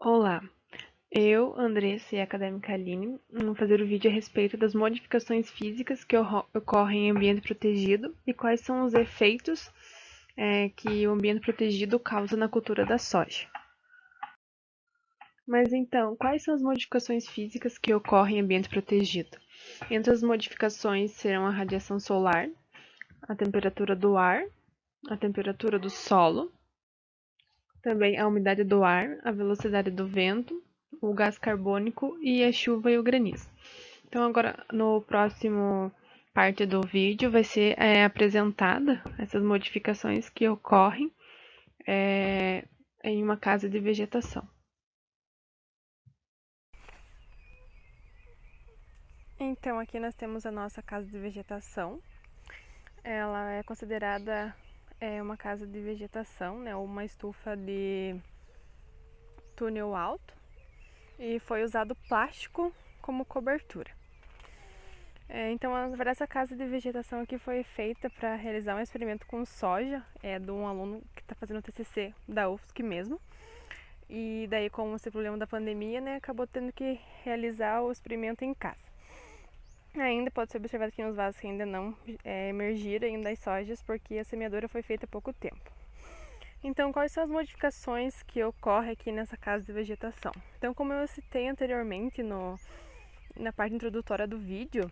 Olá, eu, Andressa e a acadêmica Aline, vamos fazer o vídeo a respeito das modificações físicas que ocorrem em ambiente protegido e quais são os efeitos que o ambiente protegido causa na cultura da soja. Mas então, quais são as modificações físicas que ocorrem em ambiente protegido? Entre as modificações serão a radiação solar, a temperatura do ar, a temperatura do solo, também a umidade do ar, a velocidade do vento, o gás carbônico e a chuva e o granizo. Então agora no próximo parte do vídeo vai ser apresentada essas modificações que ocorrem em uma casa de vegetação. Então aqui nós temos a nossa casa de vegetação. Ela é considerada uma casa de vegetação, né, uma estufa de túnel alto, e foi usado plástico como cobertura. Então, na verdade, essa casa de vegetação aqui foi feita para realizar um experimento com soja, de um aluno que está fazendo o TCC da UFSC mesmo. E daí, com esse problema da pandemia, né, acabou tendo que realizar o experimento em casa. Ainda pode ser observado aqui nos vasos que ainda não emergiram ainda as sojas, porque a semeadura foi feita há pouco tempo. Então, quais são as modificações que ocorrem aqui nessa casa de vegetação? Então, como eu citei anteriormente na parte introdutória do vídeo,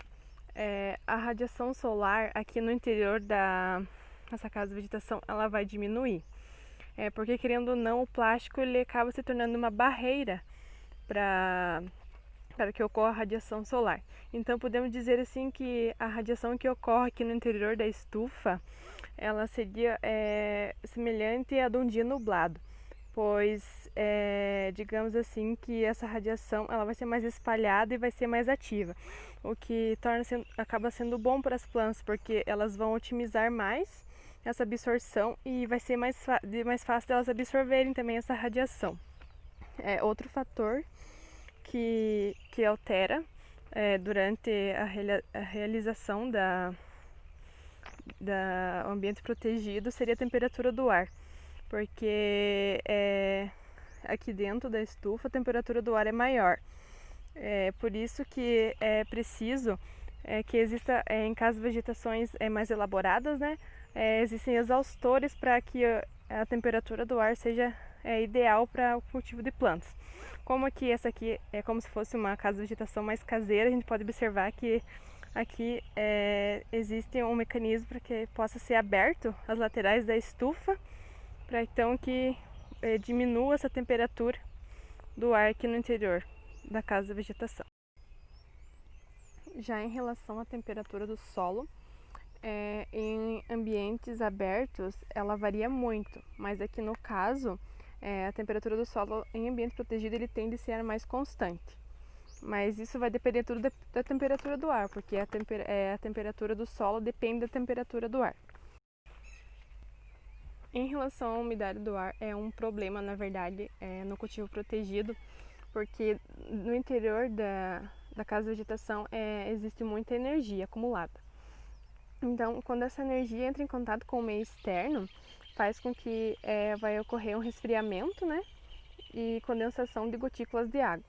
a radiação solar aqui no interior dessa casa de vegetação, ela vai diminuir. Porque, querendo ou não, o plástico ele acaba se tornando uma barreira para que ocorra a radiação solar. Então, podemos dizer assim que a radiação que ocorre aqui no interior da estufa, ela seria semelhante à de um dia nublado, pois digamos assim que essa radiação ela vai ser mais espalhada e vai ser mais ativa, o que acaba sendo bom para as plantas, porque elas vão otimizar mais essa absorção e vai ser mais fácil delas absorverem também essa radiação. Outro fator que altera durante a realização do ambiente protegido seria a temperatura do ar, porque aqui dentro da estufa a temperatura do ar é maior. Por isso que é preciso que exista, em casas de vegetações mais elaboradas, né, existem exaustores para que a temperatura do ar seja ideal para o cultivo de plantas. Como aqui essa aqui é como se fosse uma casa de vegetação mais caseira, a gente pode observar que aqui existe um mecanismo para que possa ser aberto as laterais da estufa, para então que diminua essa temperatura do ar aqui no interior da casa de vegetação. Já em relação à temperatura do solo, em ambientes abertos ela varia muito, mas aqui no caso a temperatura do solo em ambiente protegido ele tende a ser mais constante. Mas isso vai depender tudo da temperatura do ar, porque a temperatura do solo depende da temperatura do ar. Em relação à umidade do ar, é um problema, na verdade, no cultivo protegido, porque no interior da casa de vegetação existe muita energia acumulada. Então, quando essa energia entra em contato com o meio externo, faz com que vai ocorrer um resfriamento, né, e condensação de gotículas de água.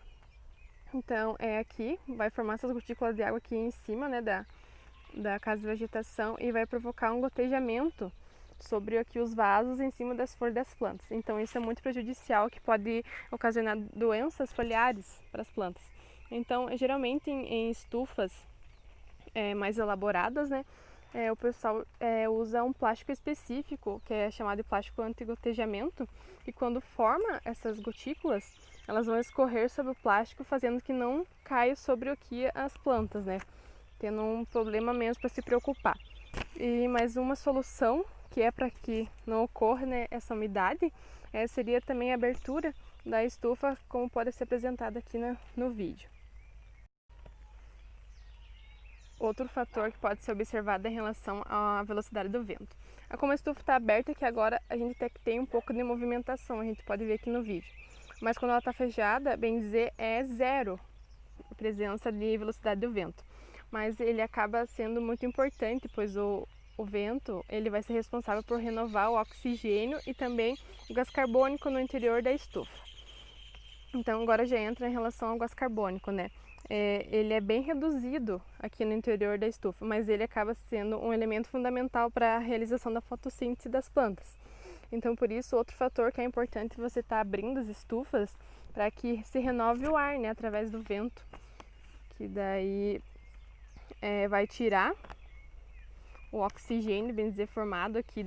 Então, aqui vai formar essas gotículas de água aqui em cima, né, da casa de vegetação, e vai provocar um gotejamento sobre aqui os vasos em cima das folhas das plantas. Então, isso é muito prejudicial, que pode ocasionar doenças foliares para as plantas. Então, geralmente em estufas mais elaboradas, né, o pessoal usa um plástico específico, que é chamado de plástico anti-gotejamento, e quando forma essas gotículas, elas vão escorrer sobre o plástico, fazendo que não caia sobre aqui as plantas, né, tendo um problema menos para se preocupar. E mais uma solução, que é para que não ocorra, né, essa umidade, seria também a abertura da estufa, como pode ser apresentado aqui no vídeo. Outro fator que pode ser observado é em relação à velocidade do vento. Como a estufa está aberta, que agora a gente até tem um pouco de movimentação, a gente pode ver aqui no vídeo. Mas quando ela está fechada, bem dizer, é zero a presença de velocidade do vento. Mas ele acaba sendo muito importante, pois o vento ele vai ser responsável por renovar o oxigênio e também o gás carbônico no interior da estufa. Então agora já entra em relação ao gás carbônico, né? Ele é bem reduzido aqui no interior da estufa, mas ele acaba sendo um elemento fundamental para a realização da fotossíntese das plantas. Então, por isso, outro fator que é importante você estar abrindo as estufas para que se renove o ar, né, através do vento, que daí vai tirar o oxigênio, bem dizer, formado aqui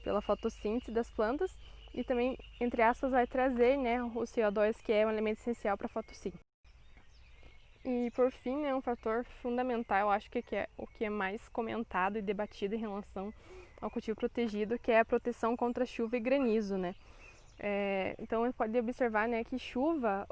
pela fotossíntese das plantas e também, entre aspas, vai trazer, né, o CO2, que é um elemento essencial para a fotossíntese. E por fim, né, um fator fundamental, eu acho que é o que é mais comentado e debatido em relação ao cultivo protegido, que é a proteção contra chuva e granizo, né? Então pode observar, né, que chuva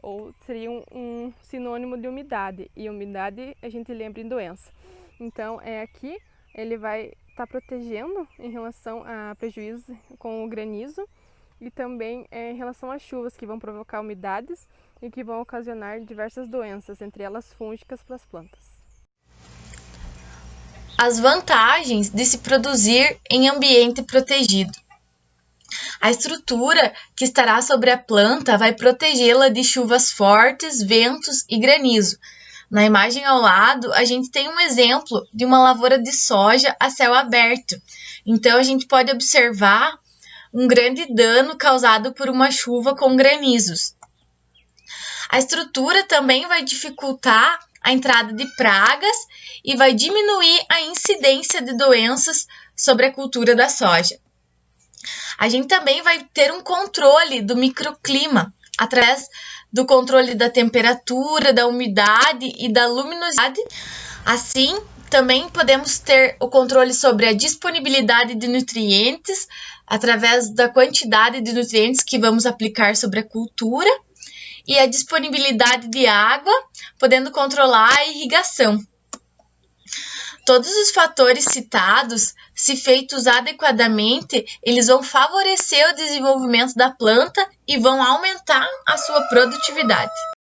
seria um sinônimo de umidade, e umidade a gente lembra em doença. Então aqui ele vai estar protegendo em relação a prejuízos com o granizo e também em relação às chuvas que vão provocar umidades e que vão ocasionar diversas doenças, entre elas fúngicas para as plantas. As vantagens de se produzir em ambiente protegido. A estrutura que estará sobre a planta vai protegê-la de chuvas fortes, ventos e granizo. Na imagem ao lado, a gente tem um exemplo de uma lavoura de soja a céu aberto. Então, a gente pode observar um grande dano causado por uma chuva com granizos. A estrutura também vai dificultar a entrada de pragas e vai diminuir a incidência de doenças sobre a cultura da soja. A gente também vai ter um controle do microclima através do controle da temperatura, da umidade e da luminosidade. Assim, também podemos ter o controle sobre a disponibilidade de nutrientes através da quantidade de nutrientes que vamos aplicar sobre a cultura e a disponibilidade de água, podendo controlar a irrigação. Todos os fatores citados, se feitos adequadamente, eles vão favorecer o desenvolvimento da planta e vão aumentar a sua produtividade.